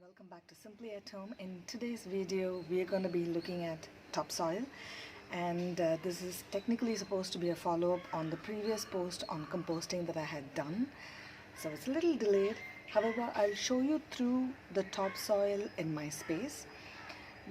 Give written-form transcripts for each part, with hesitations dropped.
welcome back to Simply at Home. In today's video we are going to be looking at topsoil, and this is technically supposed to be a follow-up on the previous post on composting that I had done, so it's a little delayed. However, I'll show you through the topsoil in my space.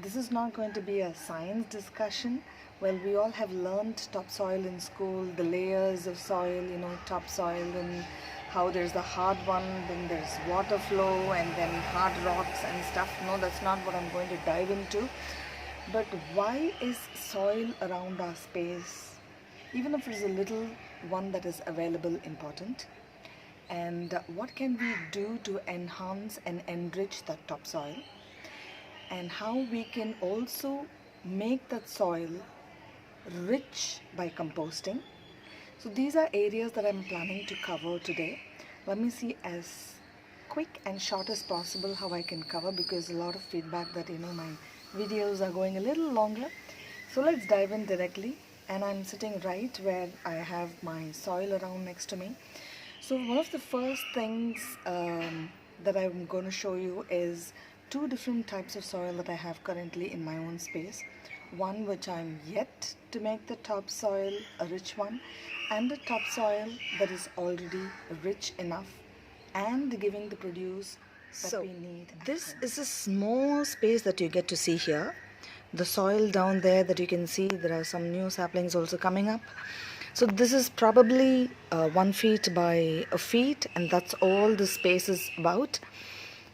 This is not going to be a science discussion. Well, we all have learned topsoil in school, the layers of soil, topsoil, and how there's the hard one, then there's water flow, and then hard rocks and stuff. No, that's not what I'm going to dive into. But why is soil around our space, even if it's a little one that is available, important? And what can we do to enhance and enrich that topsoil? And how we can also make that soil rich by composting. So these are areas that I'm planning to cover today. Let me see as quick and short as possible how I can cover, because a lot of feedback that my videos are going a little longer. So let's dive in directly. And I'm sitting right where I have my soil around next to me. So one of the first things that I'm going to show you is two different types of soil that I have currently in my own space. One which I'm yet to make the topsoil a rich one, and a topsoil that is already rich enough and giving the produce that we need. This is a small space that you get to see here. The soil down there that you can see, there are some new saplings also coming up. So this is probably 1 feet by a feet, and that's all the space is about.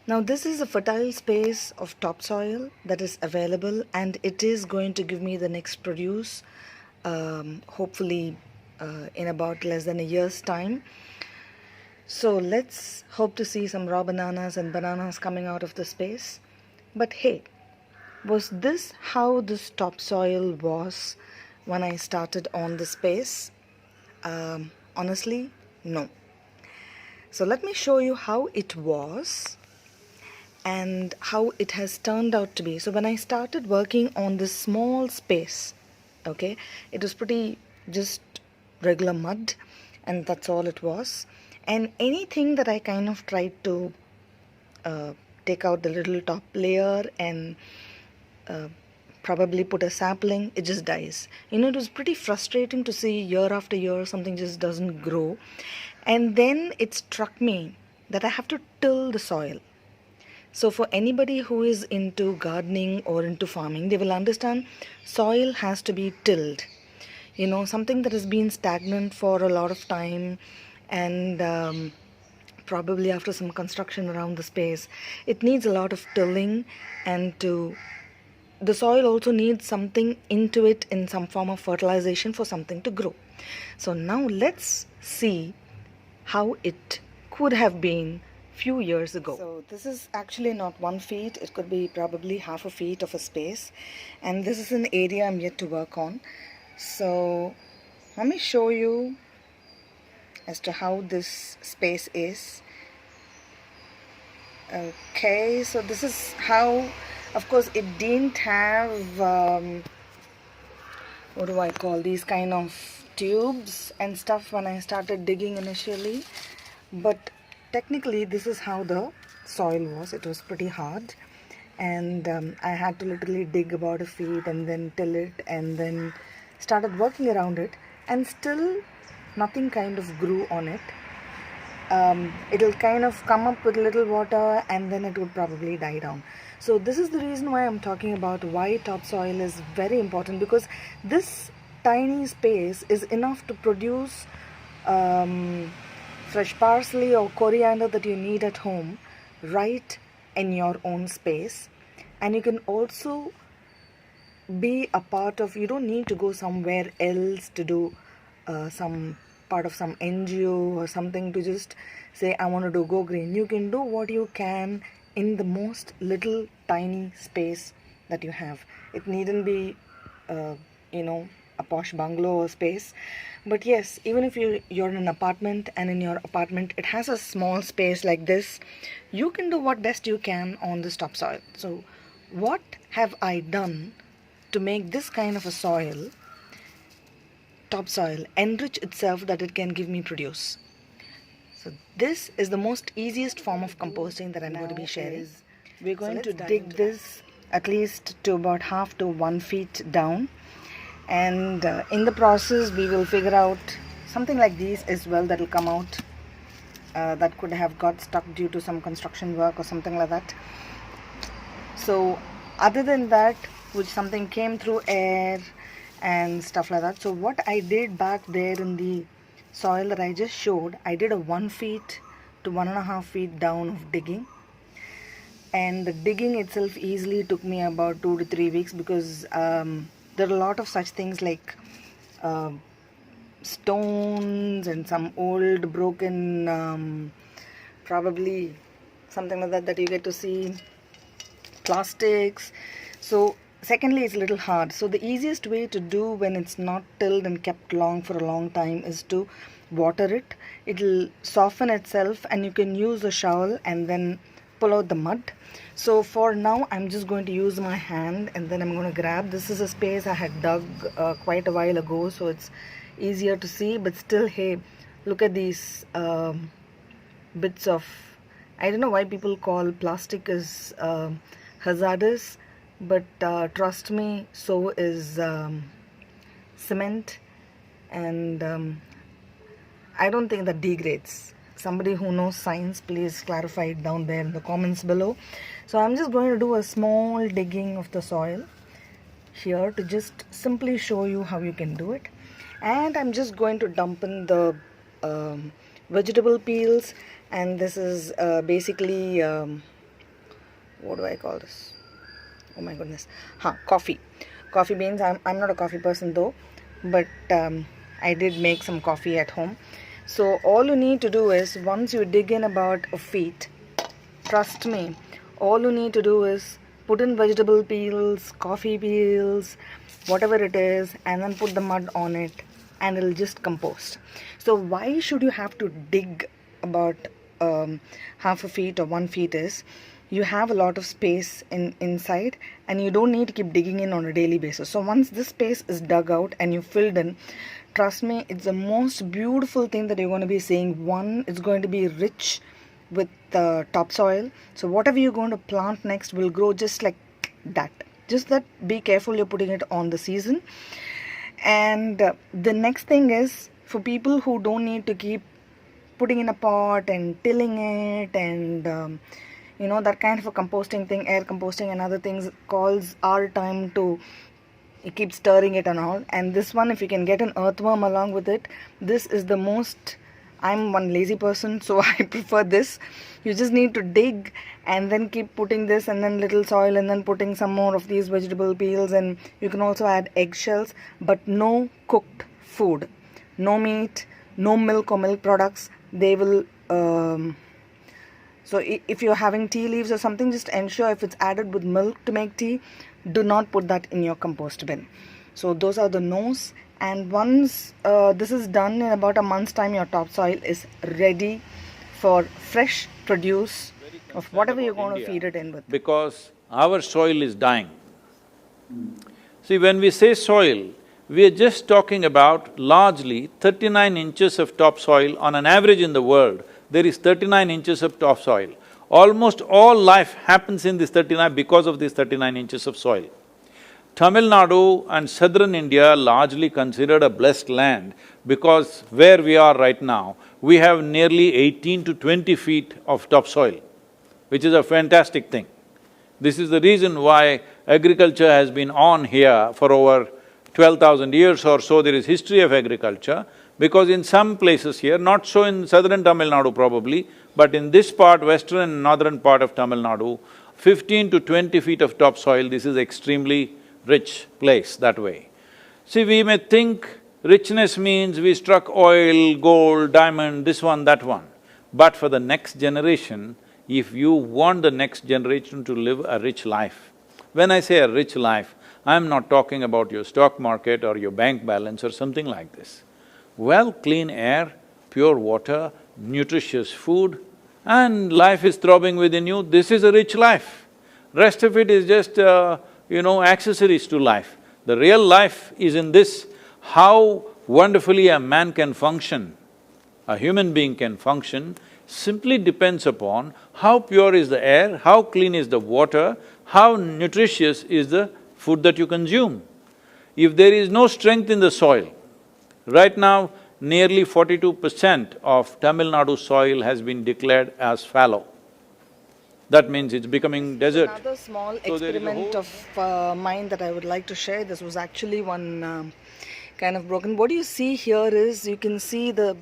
Now this is a fertile space of topsoil that is available, and it is going to give me the next produce, hopefully in about less than a year's time. So let's hope to see some raw bananas and bananas coming out of the space. But hey, was this how this topsoil was when I started on the space? Honestly, no. So let me show you how it was and how it has turned out to be. So when I started working on this small space, okay, it was pretty just regular mud, and that's all it was. And anything that I kind of tried to take out the little top layer and probably put a sapling, it just dies. It was pretty frustrating to see year after year something just doesn't grow. And then it struck me that I have to till the soil. So for anybody who is into gardening or into farming, they will understand soil has to be tilled. Something that has been stagnant for a lot of time, and probably after some construction around the space, it needs a lot of tilling, and the soil also needs something into it in some form of fertilization for something to grow. So now let's see how it could have been few years ago. So this is actually not 1 feet, it could be probably half a feet of a space, and this is an area I'm yet to work on. So let me show you as to how this space is. Okay, so this is how, of course it didn't have what do I call these kind of tubes and stuff when I started digging initially, but technically this is how the soil was. It was pretty hard, and I had to literally dig about a feet and then till it, and then started working around it, and still nothing kind of grew on it. It'll kind of come up with little water, and then it would probably die down. So this is the reason why I'm talking about why topsoil is very important, because this tiny space is enough to produce fresh parsley or coriander that you need at home right in your own space. And you can also be a part of, you don't need to go somewhere else to do some part of some NGO or something to just say I want to do go green. You can do what you can in the most little tiny space that you have. It needn't be a posh bungalow or space, but yes, even if you're in an apartment, and in your apartment it has a small space like this, you can do what best you can on this topsoil. So what have I done to make this kind of a topsoil enrich itself that it can give me produce? So this is the most easiest form of composting that I'm going to be sharing. We're going to dig this at least to about half to 1 feet down, and in the process we will figure out something like these as well that will come out, that could have got stuck due to some construction work or something like that. So other than that, which something came through air and stuff like that. So what I did back there in the soil that I just showed, I did a 1 feet to 1.5 feet down of digging, and the digging itself easily took me about 2 to 3 weeks, because there are a lot of such things like stones and some old broken probably something like that you get to see, plastics. So secondly, it's a little hard. So the easiest way to do when it's not tilled and kept long for a long time is to water it. It'll soften itself and you can use a shovel and then pull out the mud. So for now I'm just going to use my hand, and then I'm going to grab, this is a space I had dug quite a while ago, so it's easier to see, but still, hey, look at these bits of, I don't know why people call plastic as hazardous, but trust me, so is cement, and I don't think that degrades. Somebody who knows science, please clarify it down there in the comments below. So I'm just going to do a small digging of the soil here to just simply show you how you can do it. And I'm just going to dump in the vegetable peels, and this is basically what do I call this? Oh my goodness, coffee beans. I'm not a coffee person though, but I did make some coffee at home. So all you need to do is, once you dig in about a feet, trust me, all you need to do is put in vegetable peels, coffee peels, whatever it is, and then put the mud on it, and it'll just compost. So why should you have to dig about half a feet or 1 feet is, you have a lot of space inside, and you don't need to keep digging in on a daily basis. So once this space is dug out and you filled in, trust me, it's the most beautiful thing that you're going to be seeing. One, it's going to be rich with topsoil, so whatever you're going to plant next will grow just like that. Just that, be careful you're putting it on the season. And the next thing is, for people who don't need to keep putting in a pot and tilling it and you know, that kind of a composting thing, air composting and other things, calls our time to keep stirring it and all. And this one, if you can get an earthworm along with it, this is the most, I'm one lazy person, so I prefer this. You just need to dig and then keep putting this and then little soil and then putting some more of these vegetable peels, and you can also add eggshells, but no cooked food, no meat, no milk or milk products. They will so if you're having tea leaves or something, just ensure if it's added with milk to make tea, do not put that in your compost bin. So those are the no's. And once this is done, in about a month's time, your topsoil is ready for fresh produce of whatever you're going to feed it in with. Because our soil is dying. See, when we say soil, we are just talking about largely 39 inches of topsoil. On an average in the world, there is 39 inches of topsoil. Almost all life happens in this 39 because of these 39 inches of soil. Tamil Nadu and southern India largely considered a blessed land because where we are right now, we have nearly 18 to 20 feet of topsoil, which is a fantastic thing. This is the reason why agriculture has been on here for over 12,000 years or so. There is history of agriculture, because in some places here, not so in southern Tamil Nadu probably, but in this part, western and northern part of Tamil Nadu, 15 to 20 feet of topsoil, this is extremely rich place that way. See, we may think richness means we struck oil, gold, diamond, this one, that one. But for the next generation, if you want the next generation to live a rich life, when I say a rich life, I'm not talking about your stock market or your bank balance or something like this. Well, clean air, pure water, nutritious food, and life is throbbing within you, this is a rich life. Rest of it is just accessories to life. The real life is in this, how wonderfully a man can function a human being can function simply depends upon how pure is the air, how clean is the water, how nutritious is the food that you consume. If there is no strength in the soil, right now nearly 42% of Tamil Nadu soil has been declared as fallow. That means it's becoming desert. Another small So there is a experiment of mine that I would like to share. This was actually one kind of broken. What you see here is, you can see the,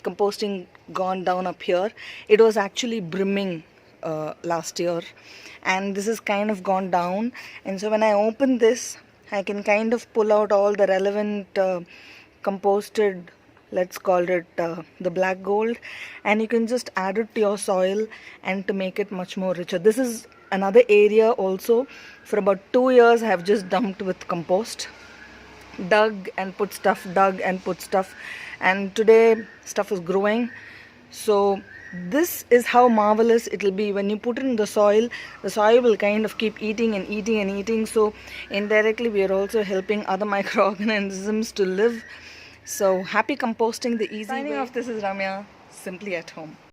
composting gone down up here. It was actually brimming last year, and this is kind of gone down. And so when I open this, I can kind of pull out all the relevant composted, let's call it the black gold, and you can just add it to your soil and to make it much more richer. This is another area also. For about 2 years I have just dumped with compost, dug and put stuff, and today stuff is growing. So this is how marvelous it'll be when you put it in the soil will kind of keep eating and eating and eating. So indirectly we are also helping other microorganisms to live. So happy composting the easy way. Signing off, this is Ramya, simply at home.